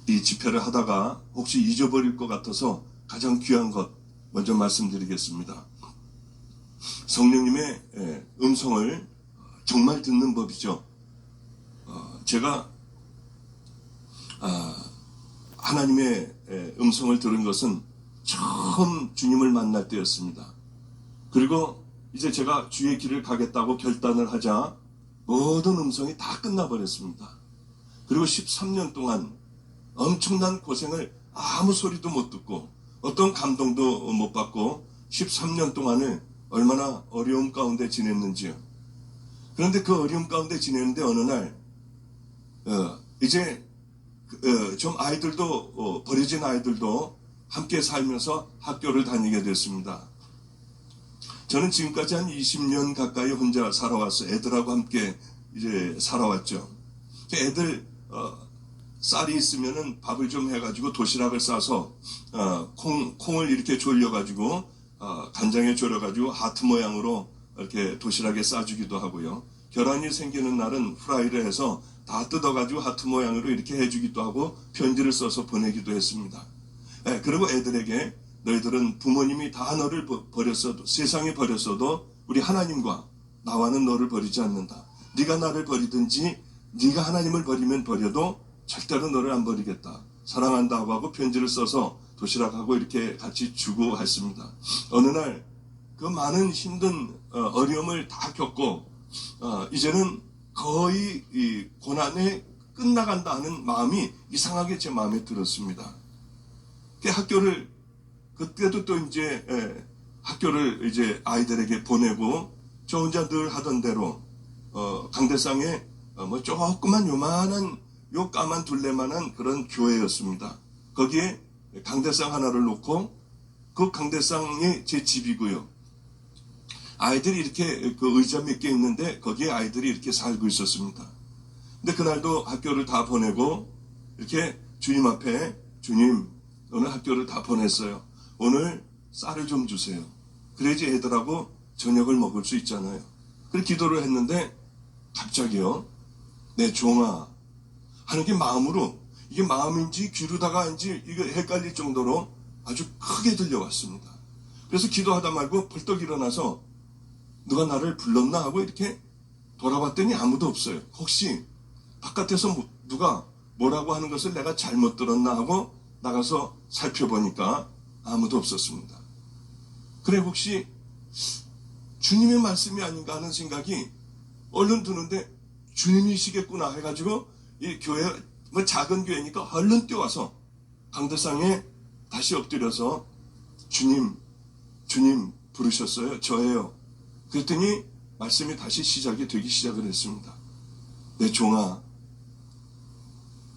이 집회를 하다가 혹시 잊어버릴 것 같아서 가장 귀한 것 먼저 말씀드리겠습니다. 성령님의 음성을 정말 듣는 법이죠. 제가 하나님의 음성을 들은 것은 처음 주님을 만날 때였습니다. 그리고 이제 제가 주의 길을 가겠다고 결단을 하자 모든 음성이 다 끝나버렸습니다. 그리고 13년 동안 엄청난 고생을 아무 소리도 못 듣고 어떤 감동도 못 받고 13년 동안을 얼마나 어려움 가운데 지냈는지요. 그런데 그 어려움 가운데 지내는데 어느 날 이제 좀 아이들도 버려진 아이들도 함께 살면서 학교를 다니게 됐습니다. 저는 지금까지 한 20년 가까이 혼자 살아왔어요. 애들하고 함께 이제 살아왔죠. 애들 쌀이 있으면은 밥을 좀 해가지고 도시락을 싸서 콩을 이렇게 졸여가지고 간장에 졸여가지고 하트 모양으로 이렇게 도시락에 싸주기도 하고요. 계란이 생기는 날은 프라이를 해서 다 뜯어가지고 하트 모양으로 이렇게 해주기도 하고 편지를 써서 보내기도 했습니다. 그리고 애들에게 너희들은 부모님이 다 너를 버렸어도 세상에 버렸어도 우리 하나님과 나와는 너를 버리지 않는다. 네가 나를 버리든지 네가 하나님을 버리면 버려도 절대로 너를 안 버리겠다. 사랑한다고 하고 편지를 써서 도시락하고 이렇게 같이 주고 했습니다. 어느 날 그 많은 힘든 어려움을 다 겪고 이제는 거의 이 고난에 끝나간다 하는 마음이 이상하게 제 마음에 들었습니다. 학교를 그때도 또 이제 학교를 이제 아이들에게 보내고 저 혼자 늘 하던 대로 강대상에 뭐 조그만 요만한 요 까만 둘레만한 그런 교회였습니다. 거기에 강대상 하나를 놓고 그 강대상이 제 집이고요. 아이들이 이렇게 그 의자 몇 개 있는데 거기에 아이들이 이렇게 살고 있었습니다. 근데 그날도 학교를 다 보내고 이렇게 주님 앞에 주님 오늘 학교를 다 보냈어요. 오늘 쌀을 좀 주세요. 그래야지 애들하고 저녁을 먹을 수 있잖아요. 그렇게 기도를 했는데 갑자기요. 내 종아 하는 게 마음으로 이게 마음인지 귀로다가인지 이거 헷갈릴 정도로 아주 크게 들려왔습니다. 그래서 기도하다 말고 벌떡 일어나서 누가 나를 불렀나 하고 이렇게 돌아봤더니 아무도 없어요. 혹시 바깥에서 누가 뭐라고 하는 것을 내가 잘못 들었나 하고 나가서 살펴보니까 아무도 없었습니다. 그래 혹시 주님의 말씀이 아닌가 하는 생각이 얼른 드는데 주님이시겠구나 해가지고 이 교회 뭐 작은 교회니까 얼른 뛰어와서 강대상에 다시 엎드려서 주님 부르셨어요? 저예요. 그랬더니 말씀이 다시 시작이 되기 시작을 했습니다. 내 종아.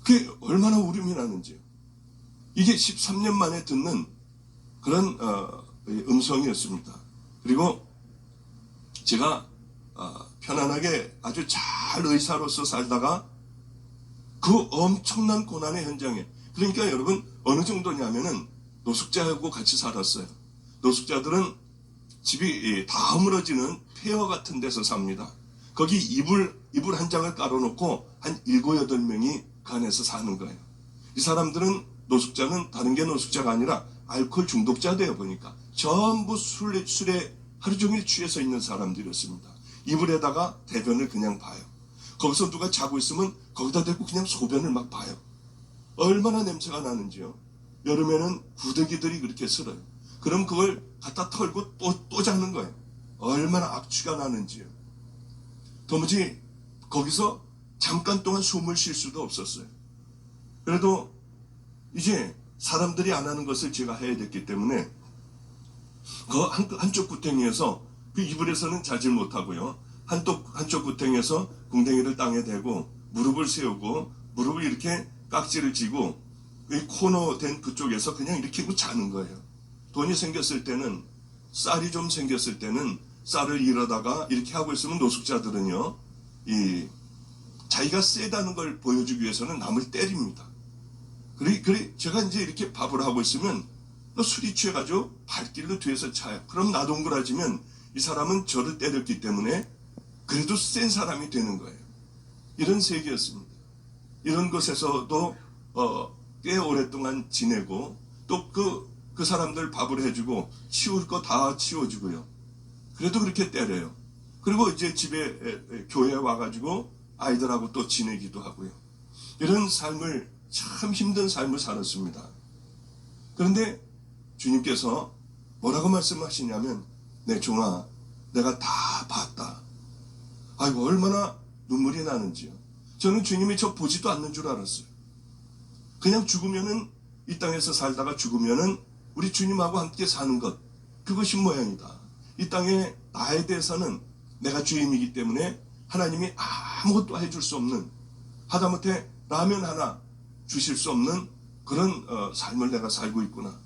그게 얼마나 울음이 나는지요. 이게 13년 만에 듣는 그런 음성이었습니다. 그리고 제가 편안하게 아주 잘 의사로서 살다가 그 엄청난 고난의 현장에 그러니까 여러분 어느 정도냐면은 노숙자하고 같이 살았어요. 노숙자들은 집이 다 허물어지는 폐허 같은 데서 삽니다. 거기 이불 한 장을 깔아놓고 한 7, 8명이 그 안에서 사는 거예요. 이 사람들은 노숙자는 다른 게 노숙자가 아니라 알코올 중독자 되어 보니까 전부 술에 하루 종일 취해서 있는 사람들이었습니다. 이불에다가 대변을 그냥 봐요. 거기서 누가 자고 있으면 거기다 대고 그냥 소변을 막 봐요. 얼마나 냄새가 나는지요. 여름에는 구더기들이 그렇게 슬어요. 그럼 그걸 갖다 털고 또 자는 거예요. 얼마나 악취가 나는지요. 도무지 거기서 잠깐 동안 숨을 쉴 수도 없었어요. 그래도 이제 사람들이 안 하는 것을 제가 해야 됐기 때문에 그 한쪽 구덩이에서 그 이불에서는 자질 못하고요. 한쪽 구덩이에서 궁뎅이를 땅에 대고 무릎을 세우고 무릎을 이렇게 깍지를 쥐고 이 코너 된 그쪽에서 그냥 이렇게 자는 거예요. 돈이 생겼을 때는 쌀이 좀 생겼을 때는 쌀을 잃어다가 이렇게 하고 있으면 노숙자들은요. 자기가 세다는 걸 보여주기 위해서는 남을 때립니다. 그래 제가 이제 이렇게 밥을 하고 있으면 술이 취해가지고 발길로 뒤에서 차요. 그럼 나도 옹그라지면 이 사람은 저를 때렸기 때문에 그래도 센 사람이 되는 거예요. 이런 세계였습니다. 이런 곳에서도 꽤 오랫동안 지내고 또 그 사람들 밥을 해주고 치울 거 다 치워주고요. 그래도 그렇게 때려요. 그리고 이제 집에 교회에 와가지고 아이들하고 또 지내기도 하고요. 이런 삶을 참 힘든 삶을 살았습니다. 그런데 주님께서 뭐라고 말씀하시냐면 내 종아 내가 다 봤다. 아이고 얼마나 눈물이 나는지요. 저는 주님이 저 보지도 않는 줄 알았어요. 그냥 죽으면은 이 땅에서 살다가 죽으면은 우리 주님하고 함께 사는 것 그것이 모양이다. 이 땅에 나에 대해서는 내가 주인이기 때문에 하나님이 아무것도 해줄 수 없는 하다못해 라면 하나 주실 수 없는 그런 삶을 내가 살고 있구나.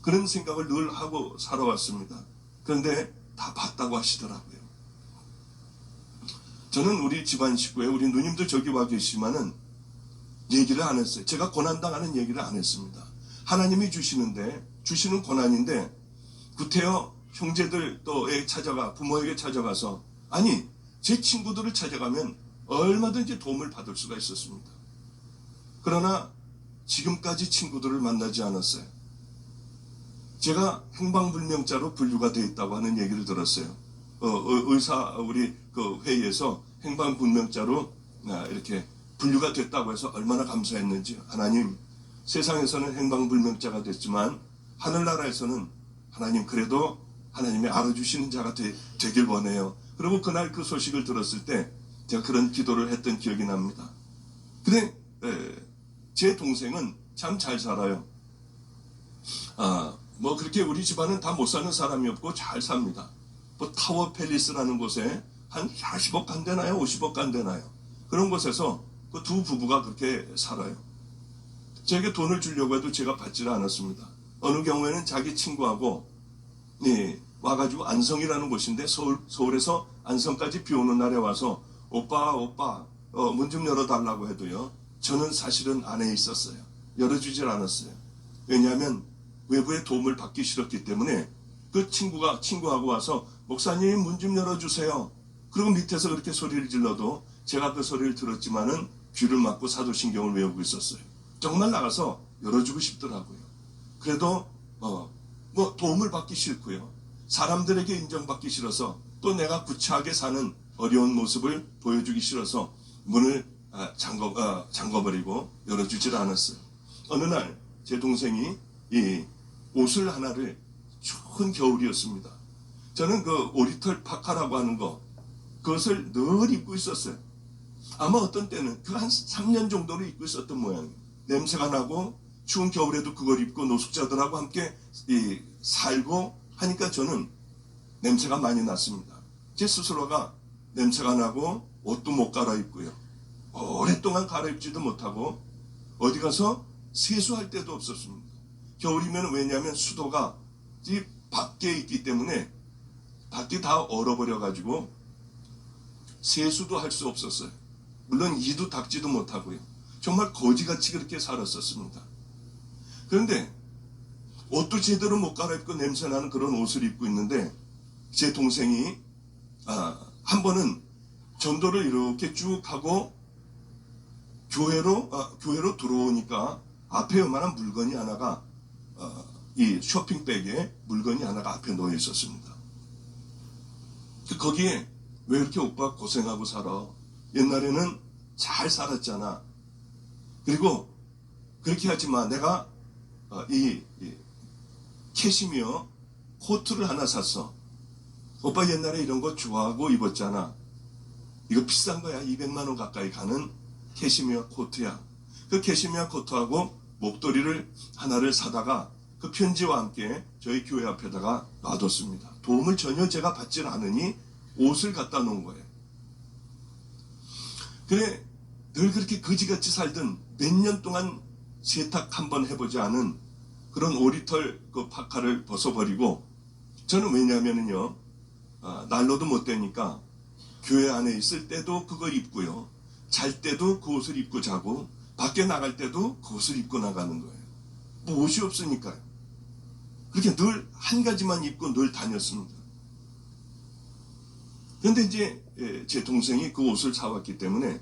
그런 생각을 늘 하고 살아왔습니다. 그런데 다 봤다고 하시더라고요. 저는 우리 집안 식구에 우리 누님도 저기 와 계시지만은 얘기를 안 했어요. 제가 고난당하는 얘기를 안 했습니다. 하나님이 주시는 고난인데 구태여 형제들 또에 찾아가 부모에게 찾아가서 아니 제 친구들을 찾아가면 얼마든지 도움을 받을 수가 있었습니다. 그러나 지금까지 친구들을 만나지 않았어요. 제가 행방불명자로 분류가 되어 있다고 하는 얘기를 들었어요. 의사 우리 그 회의에서 행방불명자로 이렇게 분류가 됐다고 해서 얼마나 감사했는지. 하나님 세상에서는 행방불명자가 됐지만 하늘나라에서는 하나님 그래도 하나님이 알아주시는 자가 되길 원해요. 그리고 그날 그 소식을 들었을 때 제가 그런 기도를 했던 기억이 납니다. 근데 제 동생은 참 잘 살아요. 뭐 그렇게 우리 집안은 다 못 사는 사람이 없고 잘 삽니다. 뭐 타워 팰리스라는 곳에 한 40억 안 되나요? 50억 안 되나요? 그런 곳에서 그 두 부부가 그렇게 살아요. 제게 돈을 주려고 해도 제가 받지를 않았습니다. 어느 경우에는 자기 친구하고 와가지고 안성이라는 곳인데 서울에서 안성까지 비 오는 날에 와서 오빠 문 좀 열어달라고 해도요. 저는 사실은 안에 있었어요. 열어주질 않았어요. 왜냐하면 외부의 도움을 받기 싫었기 때문에 그 친구하고 와서 목사님 문 좀 열어주세요. 그리고 밑에서 그렇게 소리를 질러도 제가 그 소리를 들었지만은 귀를 막고 사도신경을 외우고 있었어요. 정말 나가서 열어주고 싶더라고요. 그래도 뭐 도움을 받기 싫고요. 사람들에게 인정받기 싫어서 또 내가 구차하게 사는 어려운 모습을 보여주기 싫어서 문을 잠궈버리고 열어주질 않았어요. 어느 날 제 동생이 이 옷을 하나를 추운 겨울이었습니다. 저는 그 오리털 파카라고 하는 그것을 늘 입고 있었어요. 아마 어떤 때는 그 한 3년 정도를 입고 있었던 모양이에요. 냄새가 나고 추운 겨울에도 그걸 입고 노숙자들하고 함께 살고 하니까 저는 냄새가 많이 났습니다. 제 스스로가 냄새가 나고 옷도 못 갈아입고요. 오랫동안 갈아입지도 못하고 어디 가서 세수할 데도 없었습니다. 겨울이면 왜냐하면 수도가 밖에 있기 때문에 밖이 다 얼어버려가지고 세수도 할 수 없었어요. 물론 이도 닦지도 못하고요. 정말 거지같이 그렇게 살았었습니다. 그런데 옷도 제대로 못 갈아입고 냄새나는 그런 옷을 입고 있는데 제 동생이 한 번은 전도를 이렇게 쭉 하고 교회로 들어오니까 앞에 요만한 물건이 하나가 이 쇼핑백에 물건이 하나가 앞에 놓여 있었습니다. 거기에 왜 이렇게 오빠 고생하고 살아? 옛날에는 잘 살았잖아. 그리고 그렇게 하지 마. 내가 이 캐시미어 코트를 하나 샀어. 오빠 옛날에 이런 거 좋아하고 입었잖아. 이거 비싼 거야. 200만 원 가까이 가는 캐시미어 코트야. 그 캐시미어 코트하고 목도리를 하나를 사다가 그 편지와 함께 저희 교회 앞에다가 놔뒀습니다. 도움을 전혀 제가 받질 않으니 옷을 갖다 놓은 거예요. 그래 늘 그렇게 거지같이 살던 몇 년 동안 세탁 한번 해보지 않은 그런 오리털 그 파카를 벗어버리고 저는 왜냐하면요 난로도 못 대니까 교회 안에 있을 때도 그거 입고요. 잘 때도 그 옷을 입고 자고 밖에 나갈 때도 그 옷을 입고 나가는 거예요. 뭐 옷이 없으니까요. 그렇게 늘 한 가지만 입고 늘 다녔습니다. 그런데 이제 제 동생이 그 옷을 사왔기 때문에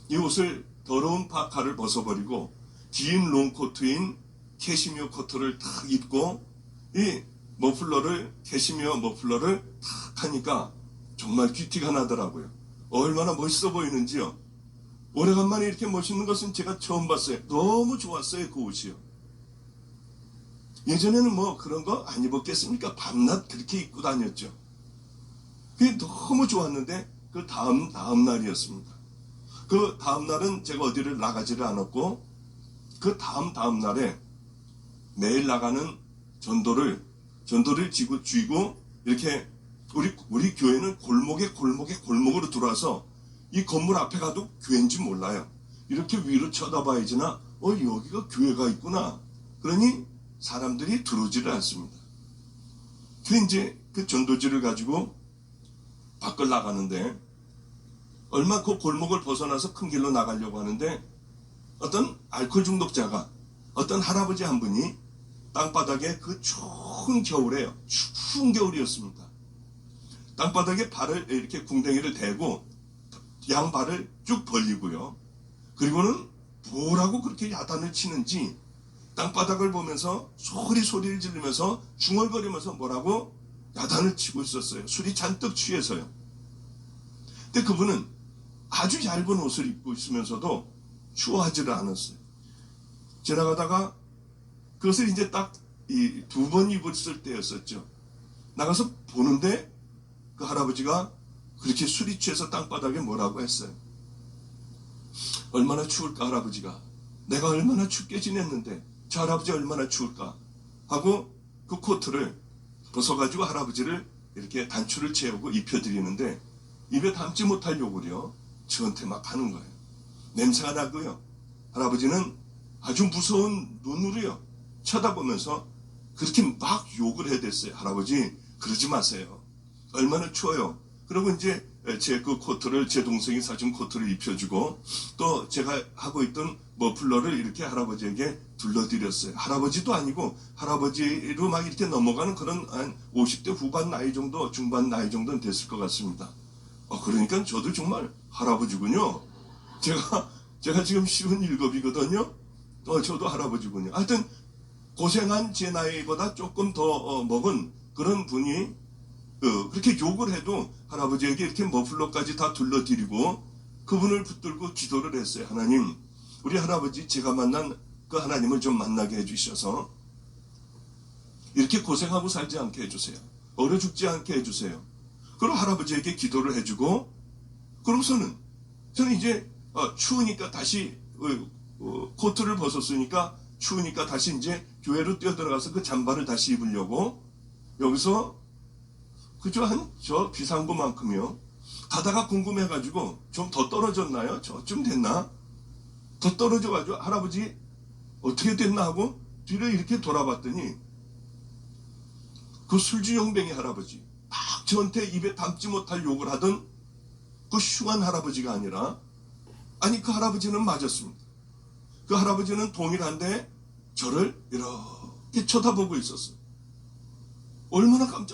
이 옷을 더러운 파카를 벗어버리고 긴 롱코트인 캐시미어 코트를 탁 입고 이 머플러를 캐시미어 머플러를 탁 하니까 정말 귀티가 나더라고요. 얼마나 멋있어 보이는지요. 오래간만에 이렇게 멋있는 것은 제가 처음 봤어요. 너무 좋았어요, 그 옷이요. 예전에는 뭐 그런 거 안 입었겠습니까? 밤낮 그렇게 입고 다녔죠. 그게 너무 좋았는데 그 다음 날이었습니다. 그 다음 날은 제가 어디를 나가지를 않았고 그 다음 날에 매일 나가는 전도를 쥐고 이렇게 우리 교회는 골목으로 들어와서 이 건물 앞에 가도 교회인지 몰라요. 이렇게 위로 쳐다봐야지나 여기가 교회가 있구나. 그러니 사람들이 들어오지를 않습니다. 그 이제 그 전도지를 가지고 밖을 나가는데 얼마 그 골목을 벗어나서 큰 길로 나가려고 하는데 어떤 알코올 중독자가 어떤 할아버지 한 분이 땅바닥에 그 추운 겨울에요. 추운 겨울이었습니다. 땅바닥에 발을 이렇게 궁뎅이를 대고 양발을 쭉 벌리고요. 그리고는 뭐라고 그렇게 야단을 치는지 땅바닥을 보면서 소리를 지르면서 중얼거리면서 뭐라고 야단을 치고 있었어요. 술이 잔뜩 취해서요. 근데 그분은 아주 얇은 옷을 입고 있으면서도 추워하지를 않았어요. 지나가다가 그것을 이제 딱 이 2번 입었을 때였었죠. 나가서 보는데 그 할아버지가 그렇게 술이 취해서 땅바닥에 뭐라고 했어요. 얼마나 추울까 할아버지가. 내가 얼마나 춥게 지냈는데 저 할아버지 얼마나 추울까 하고 그 코트를 벗어가지고 할아버지를 이렇게 단추를 채우고 입혀드리는데 입에 담지 못할 욕을요 저한테 막 하는 거예요. 냄새가 나고요. 할아버지는 아주 무서운 눈으로요 쳐다보면서 그렇게 막 욕을 해댔어요. 할아버지 그러지 마세요. 얼마나 추워요. 그리고 이제 제 그 코트를 제 동생이 사준 코트를 입혀주고 또 제가 하고 있던 머플러를 이렇게 할아버지에게 둘러드렸어요. 할아버지도 아니고 할아버지로 막 이렇게 넘어가는 그런 한 50대 후반 나이 정도 중반 나이 정도는 됐을 것 같습니다. 그러니까 저도 정말 할아버지군요. 제가 지금 57이거든요. 저도 할아버지군요. 하여튼 고생한 제 나이보다 조금 더 먹은 그런 분이 그렇게 욕을 해도 할아버지에게 이렇게 머플러까지 다 둘러드리고 그분을 붙들고 기도를 했어요. 하나님, 우리 할아버지 제가 만난 그 하나님을 좀 만나게 해주셔서 이렇게 고생하고 살지 않게 해주세요. 얼어 죽지 않게 해주세요. 그리고 할아버지에게 기도를 해주고 그러고서는 저는 이제 추우니까 다시 코트를 벗었으니까 추우니까 다시 이제 교회로 뛰어들어가서 그 잠바를 다시 입으려고 여기서 그저 저 비상구만큼요. 가다가 궁금해가지고 좀 더 떨어졌나요? 저쯤 됐나? 더 떨어져가지고 할아버지 어떻게 됐나 하고 뒤를 이렇게 돌아봤더니 그 술주영뱅이 할아버지 막 저한테 입에 담지 못할 욕을 하던 그 흉한 할아버지가 아니라 그 할아버지는 맞았습니다. 그 할아버지는 동일한데 저를 이렇게 쳐다보고 있었어요. 얼마나 깜짝